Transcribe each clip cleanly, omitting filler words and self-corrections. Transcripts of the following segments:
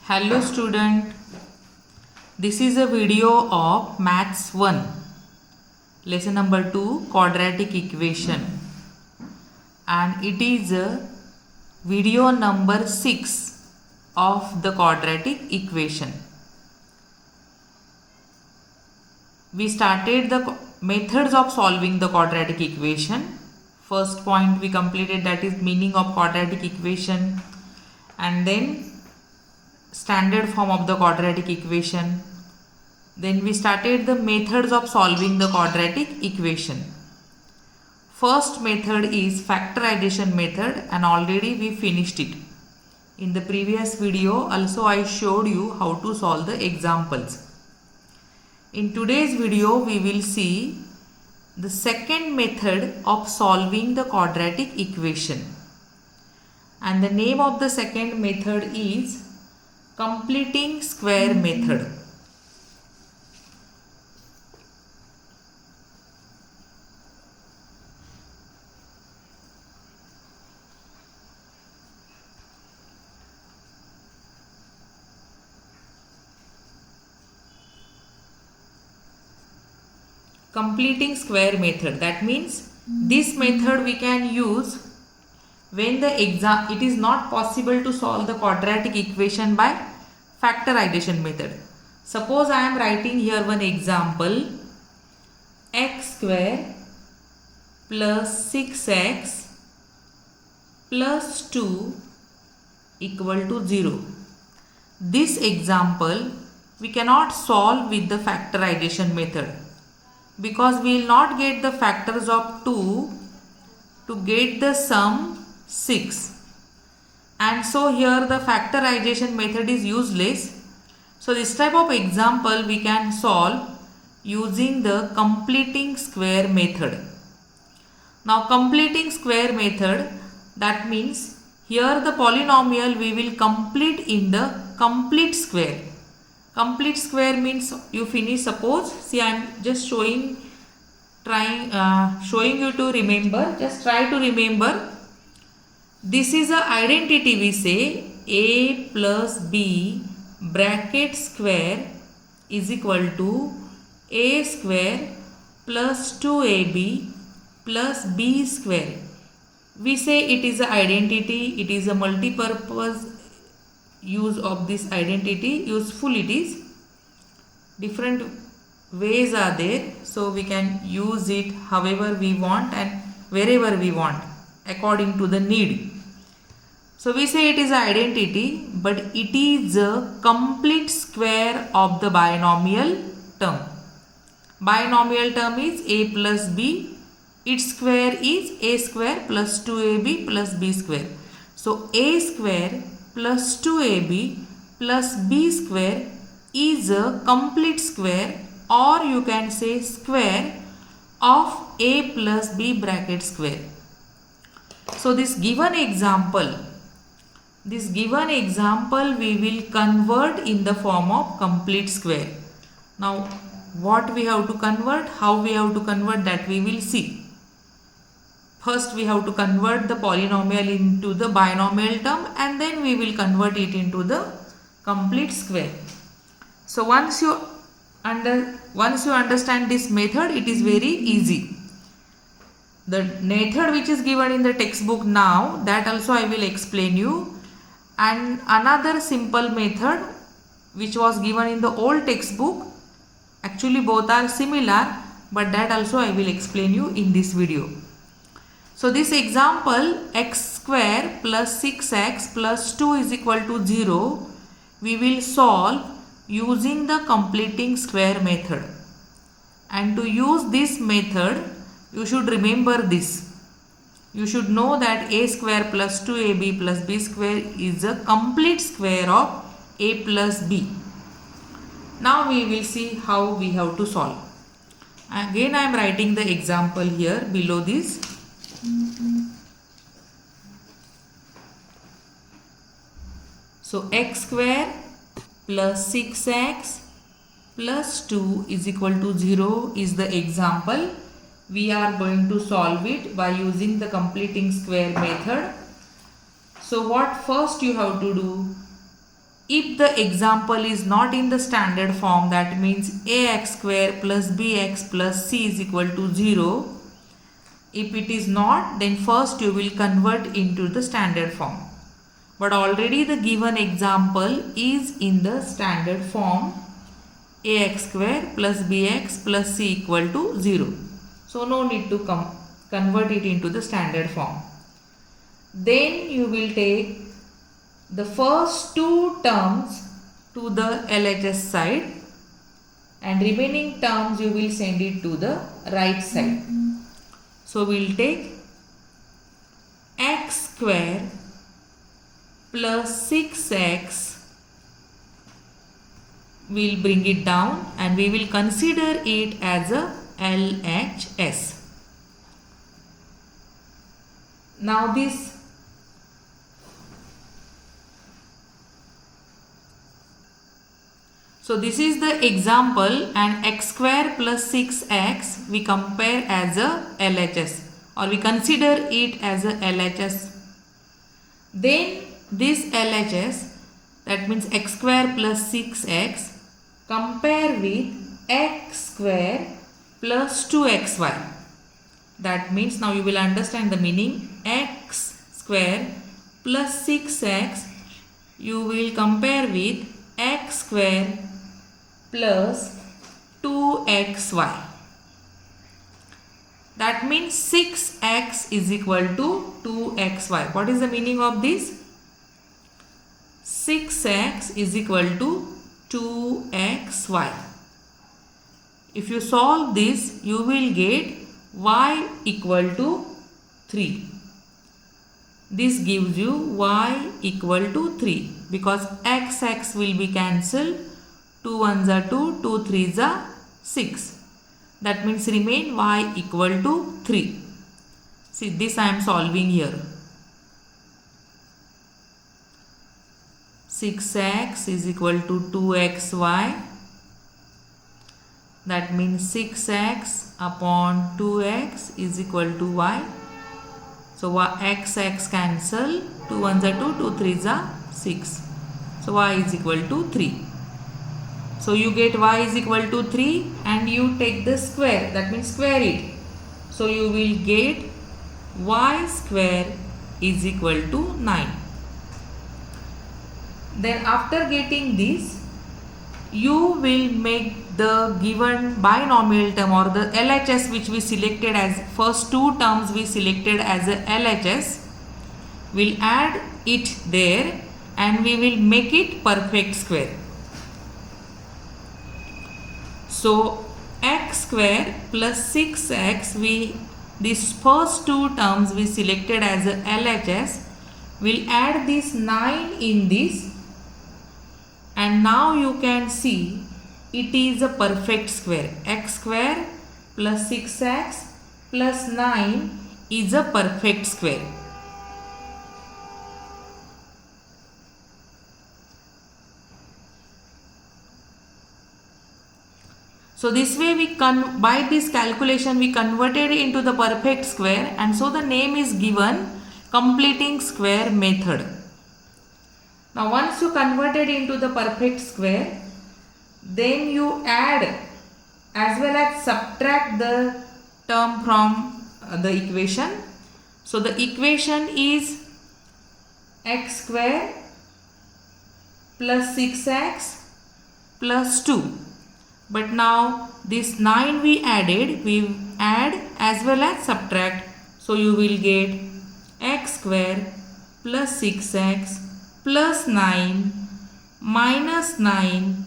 Hello student, this is a video of Maths 1, lesson number 2, quadratic equation, and it is a video number 6 of the quadratic equation. We started the methods of solving the quadratic equation. First point we completed, that is meaning of quadratic equation, and then standard form of the quadratic equation. Then we started the methods of solving the quadratic equation. First method is factorization method, and already we finished it. In the previous video also I showed you how to solve the examples. In today's video we will see the second method of solving the quadratic equation, and the name of the second method is completing square method. Completing square method, that means this method we can use when it is not possible to solve the quadratic equation by factorization method. Suppose I am writing here one example: x square plus 6x plus 2 equal to 0. This example we cannot solve with the factorization method, because we will not get the factors of 2 to get the sum 6, and so here the factorization method is useless. So this type of example we can solve using the completing square method. Now completing square method, that means here the polynomial we will complete in the complete square. Complete square means you finish. Suppose, see, I am just showing you to remember. Just try to remember. This is a identity. We say a plus b bracket square is equal to a square plus 2ab plus b square. We say it is an identity. It is a multi-purpose use of this identity. Useful it is. Different ways are there, so we can use it however we want and wherever we want according to the need. So we say it is an identity, but it is a complete square of the binomial term. Binomial term is a plus b. Its square is a square plus 2ab plus b square. So a square plus 2ab plus b square is a complete square, or you can say square of a plus b bracket square. So this given example we will convert in the form of complete square. Now what we have to convert, how we have to convert, that we will see. First we have to convert the polynomial into the binomial term, and then we will convert it into the complete square. So once you understand this method, it is very easy. The method which is given in the textbook now, that also I will explain you, and another simple method which was given in the old textbook. Actually both are similar, but that also I will explain you in this video. So this example, x square plus 6x plus 2 is equal to 0, we will solve using the completing square method. And to use this method, you should remember this. You should know that a square plus 2ab plus b square is a complete square of a plus b. Now we will see how we have to solve. Again I am writing the example here below this. So x square plus 6x plus 2 is equal to 0 is the example. We are going to solve it by using the completing square method. So what first you have to do? if the example is not in the standard form, that means ax square plus bx plus c is equal to 0. If it is not, then first you will convert into the standard form. But already the given example is in the standard form, ax square plus bx plus c equal to 0. So no need to convert it into the standard form. Then you will take the first two terms to the LHS side and remaining terms you will send it to the right side. So we will take x square plus 6x, we will bring it down and we will consider it as a LHS. Now this is the example, and x square plus 6x we compare as a LHS, or we consider it as a LHS. Then this LHS, that means x square plus 6x, compare with x square plus 2xy. That means now you will understand the meaning. X square plus 6x you will compare with x square plus 2xy. That means 6x is equal to 2xy. What is the meaning of this? 6x is equal to 2xy. If you solve this, you will get y equal to 3. This gives you y equal to 3 because x will be cancelled. 2 1s are 2, 2 3s are 6. That means remain y equal to 3. See, this I am solving here. 6x is equal to 2xy. That means 6x upon 2x is equal to y. So x cancel. 2 1s are 2, 2 3s are 6. So y is equal to 3. So you get y is equal to 3 and you take the square, that means square it. So you will get y square is equal to 9. Then after getting this, you will make the given binomial term or the LHS which we selected as first two terms we selected as a LHS. We'll add it there and we will make it perfect square. So x square plus 6x, these first two terms we selected as a LHS. We'll add this 9 in this, and now you can see it is a perfect square. X square plus 6x plus 9 is a perfect square. So this way by this calculation we converted it into the perfect square, and so the name is given completing square method. Now once you converted into the perfect square, then you add as well as subtract the term from the equation. So the equation is x square plus 6x plus 2. But now this 9 we added, we add as well as subtract. So you will get x square plus 6x plus 9 minus 9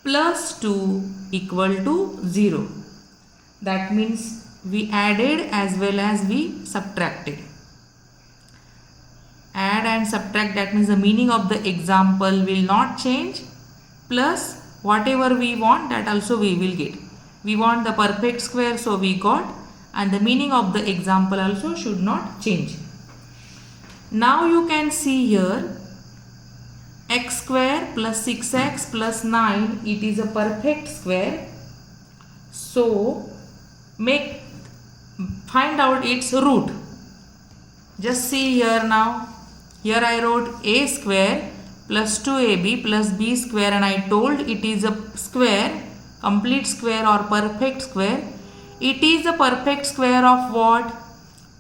plus 2 equal to 0. That means we added as well as we subtracted. Add and subtract, that means the meaning of the example will not change, plus whatever we want, that also we will get. We want the perfect square, so we got, and the meaning of the example also should not change. Now you can see here x square plus 6x plus 9, it is a perfect square. So find out its root. Just see here now. Here I wrote a square plus 2ab plus b square, and I told it is a square, complete square or perfect square. It is a perfect square of what?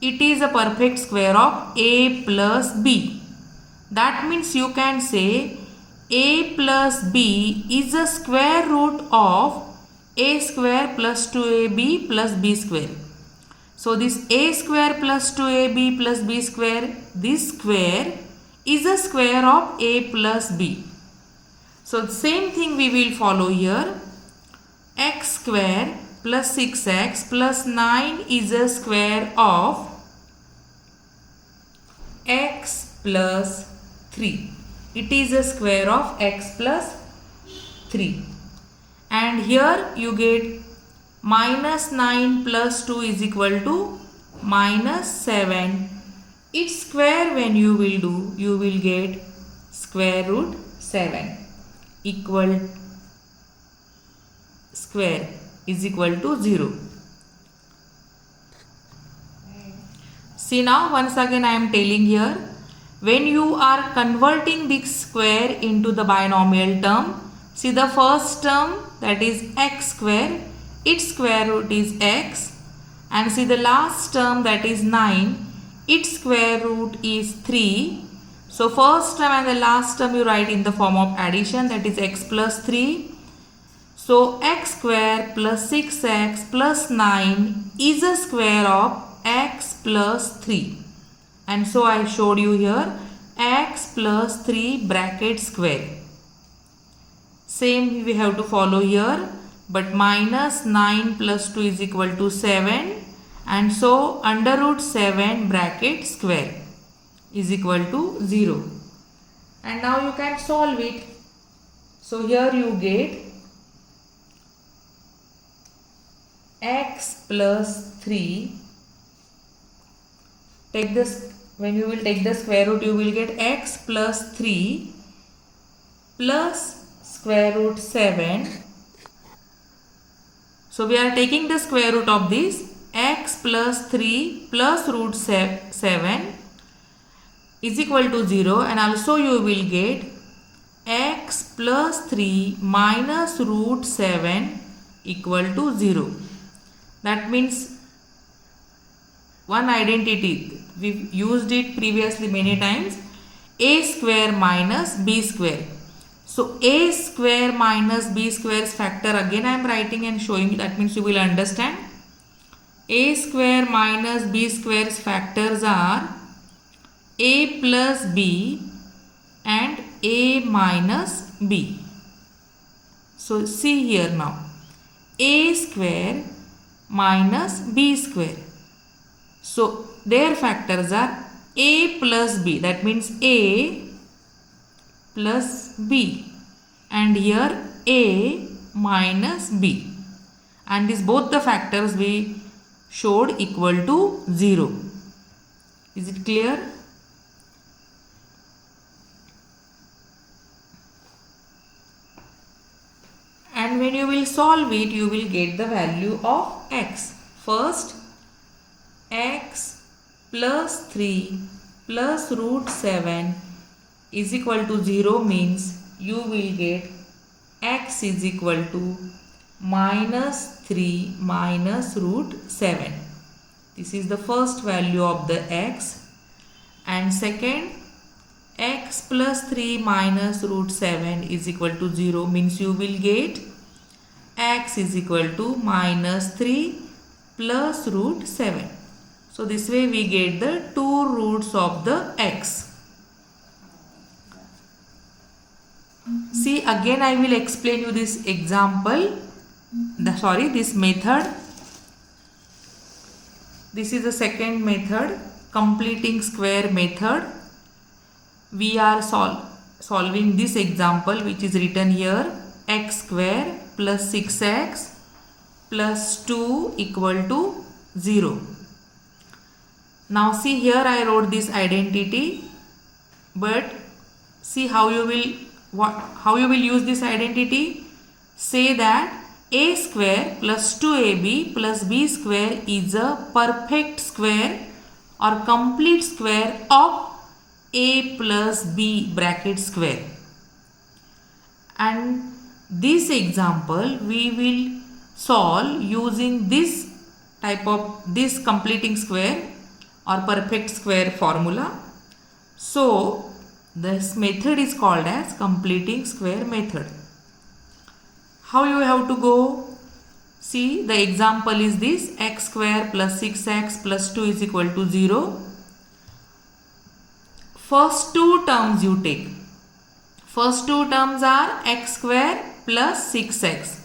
It is a perfect square of a plus b. That means you can say a plus b is a square root of a square plus 2ab plus b square. So this a square plus 2ab plus b square, this square is a square of a plus b. So the same thing we will follow here. X square plus 6x plus 9 is a square of x plus 3. It is a square of x plus 3. And here you get minus 9 plus 2 is equal to minus 7. Its square when you will do, you will get square root 7 equal square is equal to 0. See now, once again I am telling here, when you are converting this square into the binomial term, see the first term, that is x square, its square root is x, and see the last term, that is 9, its square root is 3. So first term and the last term you write in the form of addition, that is x plus 3. So x square plus 6x plus 9 is a square of x plus 3. And so I showed you here x plus 3 bracket square. Same we have to follow here, but minus 9 plus 2 is equal to 7, and so under root 7 bracket square is equal to 0. And now you can solve it. So here you get x plus 3. Take this, when you will take the square root, you will get x plus 3 plus square root 7. So we are taking the square root of this, x plus 3 plus root 7 is equal to 0, and also you will get x plus 3 minus root 7 equal to 0. That means one identity, we've used it previously many times, a square minus b square. So a square minus b square's factor, again I am writing and showing you, that means you will understand. A square minus b square's factors are a plus b and a minus b. So see here now, a square minus b square. So their factors are a plus b, that means a plus b, and here a minus b, and these both the factors we showed equal to 0. Is it clear? And when you will solve it, you will get the value of x. First, x plus 3 plus root 7 is equal to 0 means you will get x is equal to minus 3 minus root 7. This is the first value of the x. And second, x plus 3 minus root 7 is equal to 0 means you will get x is equal to minus 3 plus root 7. So this way we get the two roots of the x. See, again I will explain you this example, this method. This is the second method, completing square method. We are solving this example which is written here, x square plus 6x plus 2 equal to 0. Now see here I wrote this identity, but see how you will use this identity. Say that a square plus 2ab plus b square is a perfect square or complete square of a plus b bracket square. And this example we will solve using this type of this completing square or perfect square formula. So this method is called as completing square method. How you have to go? See, the example is this: x square plus 6x plus 2 is equal to 0. First two terms you take. First two terms are x square plus 6x.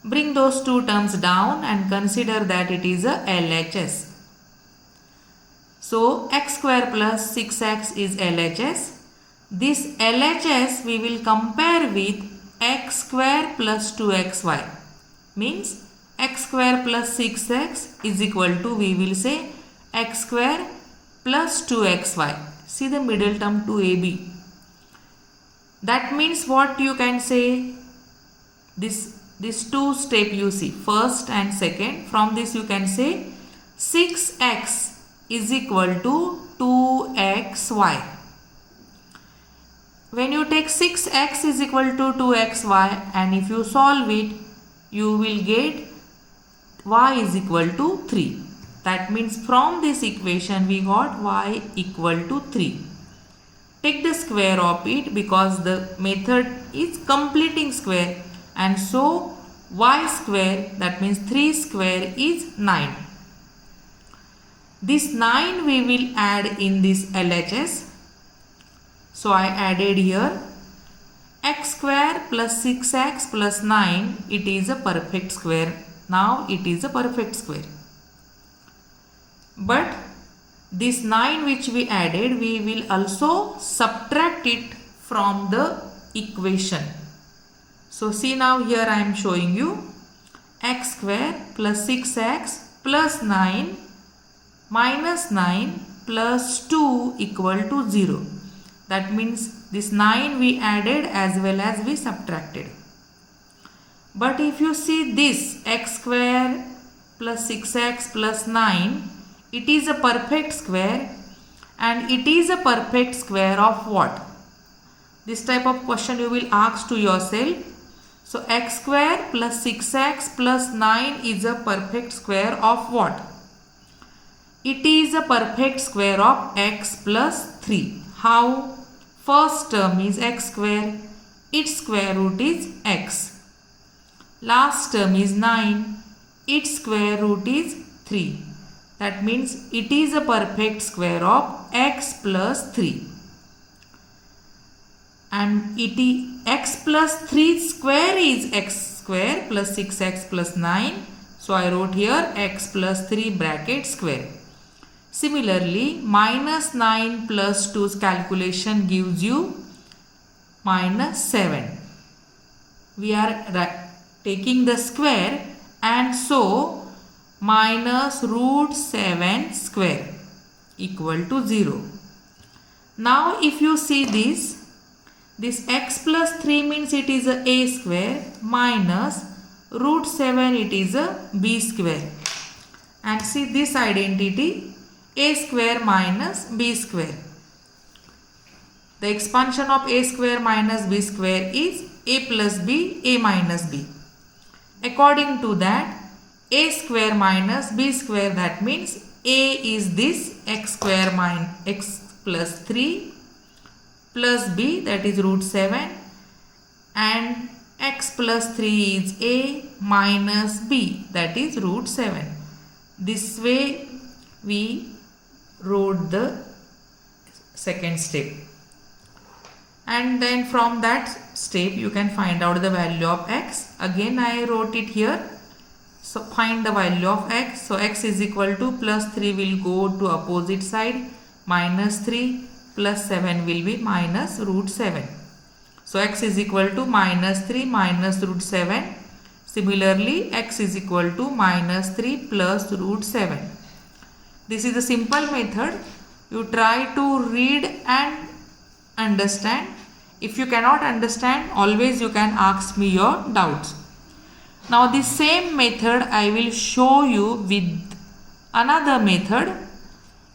Bring those two terms down and consider that it is a LHS. So x square plus 6x is LHS. This LHS we will compare with x square plus 2xy. Means x square plus 6x is equal to, we will say, x square plus 2xy. See the middle term 2ab. That means what you can say? This two step you see, first and second. From this you can say 6x is equal to 2xy. When you take 6x is equal to 2xy and if you solve it, you will get y is equal to 3. That means from this equation we got y equal to 3. Take the square of it because the method is completing square, and so y square, that means 3 square, is 9. This 9 we will add in this LHS. So I added here x square plus 6x plus 9, it is a perfect square. Now it is a perfect square. But this 9 which we added, we will also subtract it from the equation. So see, now here I am showing you x square plus 6x plus 9 minus 9 plus 2 equal to 0. That means this 9 we added as well as we subtracted. But if you see this x square plus 6x plus 9, it is a perfect square, and it is a perfect square of what? This type of question you will ask to yourself. So x square plus 6x plus 9 is a perfect square of what? It is a perfect square of x plus 3. How? First term is x square, its square root is x. Last term is 9, its square root is 3. That means it is a perfect square of x plus 3. And it is x plus 3 square is x square plus 6x plus 9. So I wrote here x plus 3 bracket square. Similarly, minus 9 plus 2's calculation gives you minus 7. We are taking the square, and so minus root 7 square equal to 0. Now if you see this x plus 3 means it is a square minus root 7, it is a b square. And see this identity, a square minus b square. The expansion of a square minus b square is a plus b, a minus b. According to that, a square minus b square, that means a is this x square minus x plus 3 plus b, that is root 7, and x plus 3 is a minus b, that is root 7. This way we wrote the second step, and then from that step you can find out the value of x. Again I wrote it here. So find the value of x. So x is equal to plus 3 will go to opposite side, minus 3 plus 7 will be minus root 7. So x is equal to minus 3 minus root 7. Similarly, x is equal to minus 3 plus root 7. This is a simple method. You try to read and understand. If you cannot understand, always you can ask me your doubts. Now this same method I will show you with another method.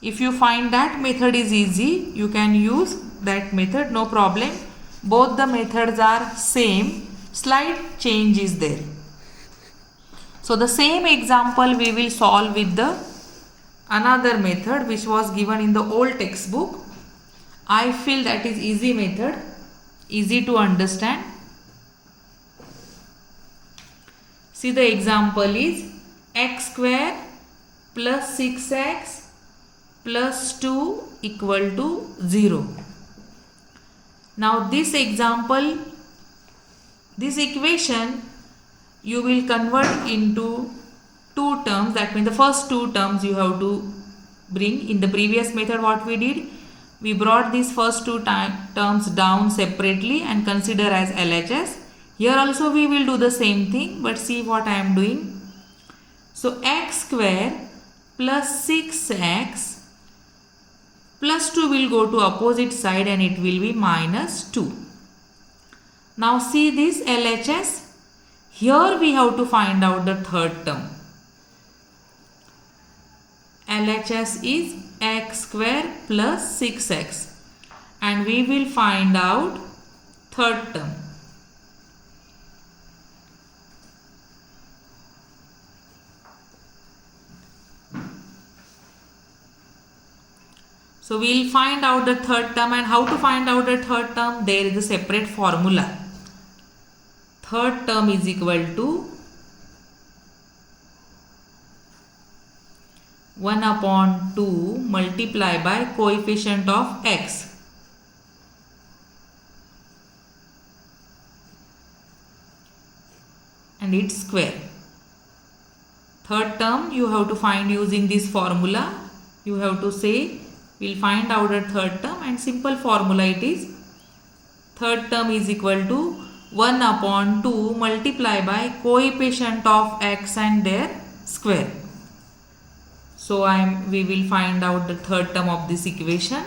If you find that method is easy, you can use that method, no problem. Both the methods are same, slight change is there. So the same example we will solve with the another method which was given in the old textbook. I feel that is easy method, easy to understand. See, the example is x square plus 6x plus 2 equal to 0. Now this example, this equation you will convert into two terms. That means the first two terms you have to bring. In the previous method what we did, we brought these first two terms down separately and consider as LHS. Here also we will do the same thing, but see what I am doing. So x square plus 6x plus 2 will go to opposite side and it will be minus 2. Now see this LHS. Here we have to find out the third term. LHS is x square plus 6x and we will find out third term. So we will find out the third term, and how to find out the third term? There is a separate formula. Third term is equal to 1 upon 2 multiplied by coefficient of x. And its square. Third term you have to find using this formula. You have to say, we will find out the third term, and simple formula it is, third term is equal to 1 upon 2 multiplied by coefficient of x and their square. So we will find out the third term of this equation.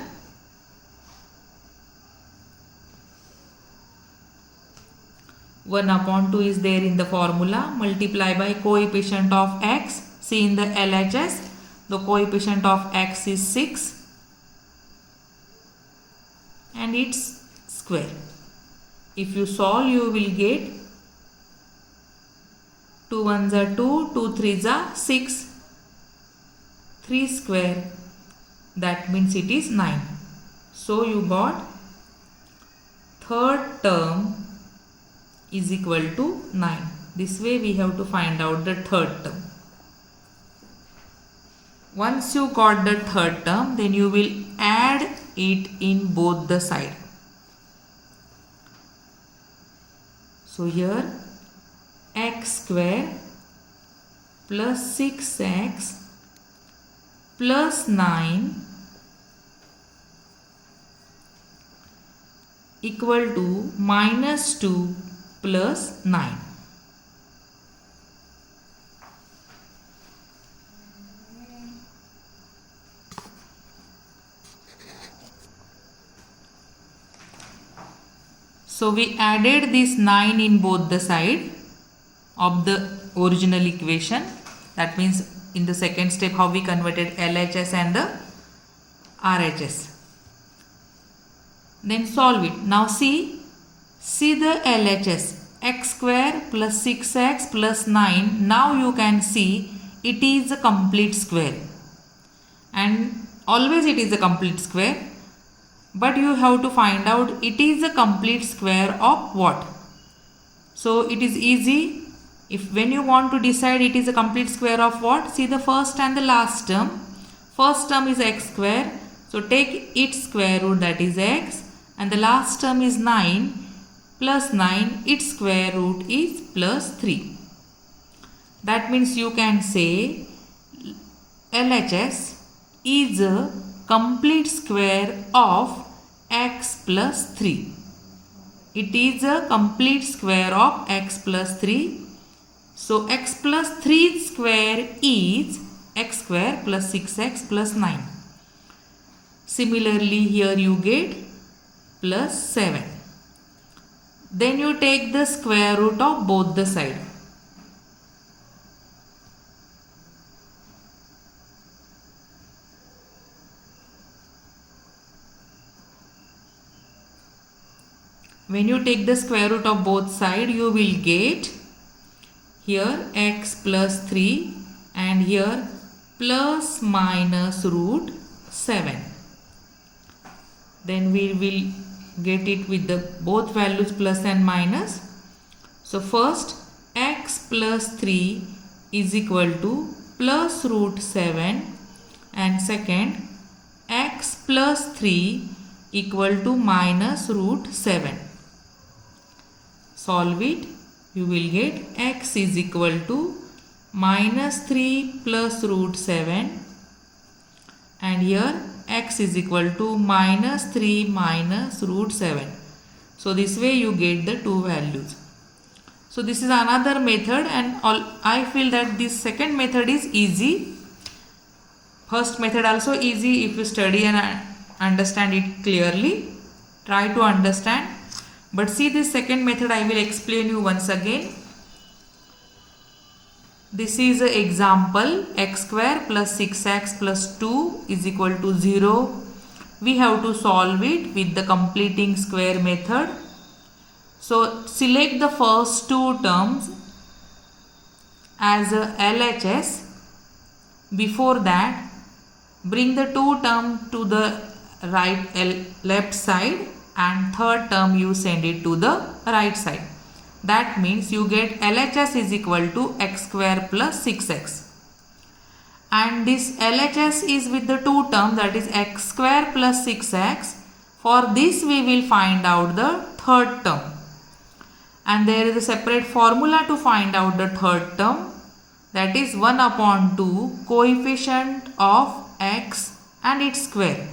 One upon 2 is there in the formula, multiply by coefficient of x. See, in the LHS, the coefficient of x is 6 and its square. If you solve, you will get 2 ones are 2, 2 threes are 6, 3 square, that means it is 9. So you got third term is equal to 9. This way we have to find out the third term. Once you got the third term, then you will add it in both the side. So here x square plus 6x plus 9 equal to minus 2 plus 9. So we added this 9 in both the side of the original equation. That means in the second step how we converted LHS and the RHS. Then solve it. Now see the LHS, x square plus 6x plus 9. Now you can see it is a complete square, and always it is a complete square. But you have to find out it is a complete square of what. So it is easy. If when you want to decide it is a complete square of what, see the first and the last term. First term is x square. So take its square root, that is x. And the last term is 9 plus 9. Its square root is plus 3. That means you can say LHS is a complete square of x plus 3. It is a complete square of x plus 3. So x plus 3 square is x square plus 6x plus 9. Similarly, here you get plus 7. Then you take the square root of both the sides. when you take the square root of both sides, you will get here x plus 3 and here plus minus root 7. Then we will get it with the both values plus and minus. So first x plus 3 is equal to plus root 7 and second x plus 3 equal to minus root 7. Solve it. You will get x is equal to minus 3 plus root 7 and here x is equal to minus 3 minus root 7. So this way you get the two values. So this is another method, and I feel that this second method is easy. First method also easy if you study and understand it clearly. Try to understand. But see this second method, I will explain you once again. This is an example, x square plus 6x plus 2 is equal to 0. We have to solve it with the completing square method. So select the first two terms as a LHS. Before that, bring the two terms to the left side and third term you send it to the right side. That means you get LHS is equal to x square plus 6x. And this LHS is with the two terms, that is x square plus 6x. For this we will find out the third term. And there is a separate formula to find out the third term, that is 1 upon 2 coefficient of x and its square.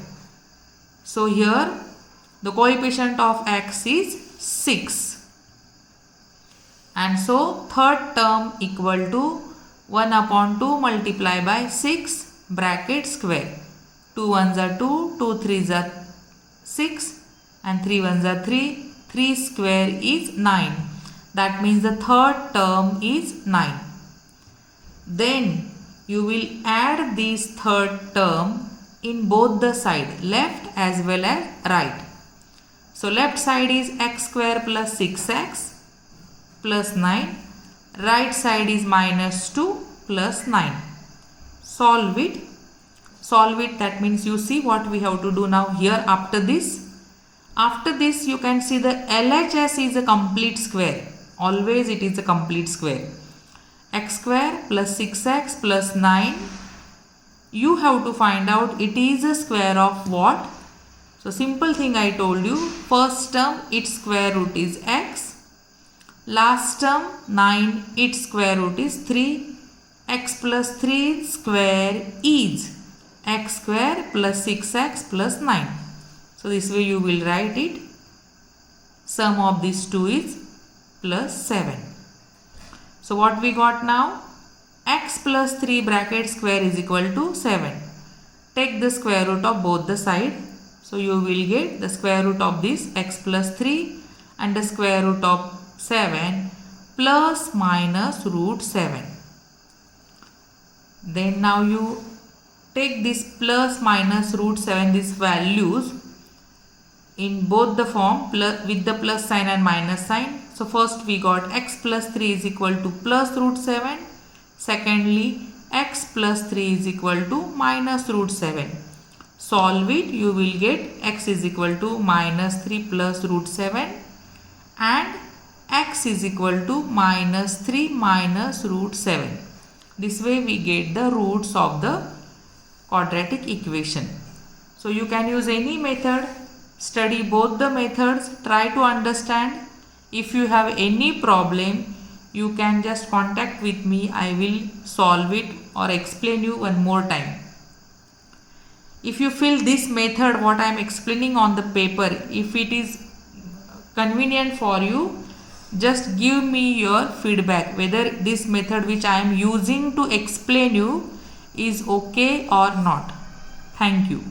So here the coefficient of x is 6. And so third term equal to 1 upon 2 multiplied by 6 bracket square. 2 ones are 2, 2 3s are 6 and 3 ones are 3. 3 square is 9. That means the third term is 9. Then you will add this third term in both the side, left as well as right. So left side is x square plus 6x plus 9. Right side is minus 2 plus 9. Solve it. Solve it, that means you see what we have to do now here after this. After this you can see the LHS is a complete square. Always it is a complete square. X square plus 6x plus 9. You have to find out it is a square of what? So simple thing I told you. First term its square root is x. Last term 9 its square root is 3. X plus 3 square is x square plus 6x plus 9. So this way you will write it. Sum of these two is plus 7. So what we got now? X plus 3 bracket square is equal to 7. Take the square root of both the side. So you will get the square root of this x plus 3 and the square root of 7 plus minus root 7. Then now you take this plus minus root 7, these values in both the form with the plus sign and minus sign. So first we got x plus 3 is equal to plus root 7. Secondly, x plus 3 is equal to minus root 7. Solve it, you will get x is equal to minus 3 plus root 7 and x is equal to minus 3 minus root 7. This way we get the roots of the quadratic equation. So you can use any method, study both the methods, try to understand. If you have any problem, you can just contact with me. I will solve it or explain you one more time. If you feel this method what I am explaining on the paper, if it is convenient for you, just give me your feedback whether this method which I am using to explain you is okay or not. Thank you.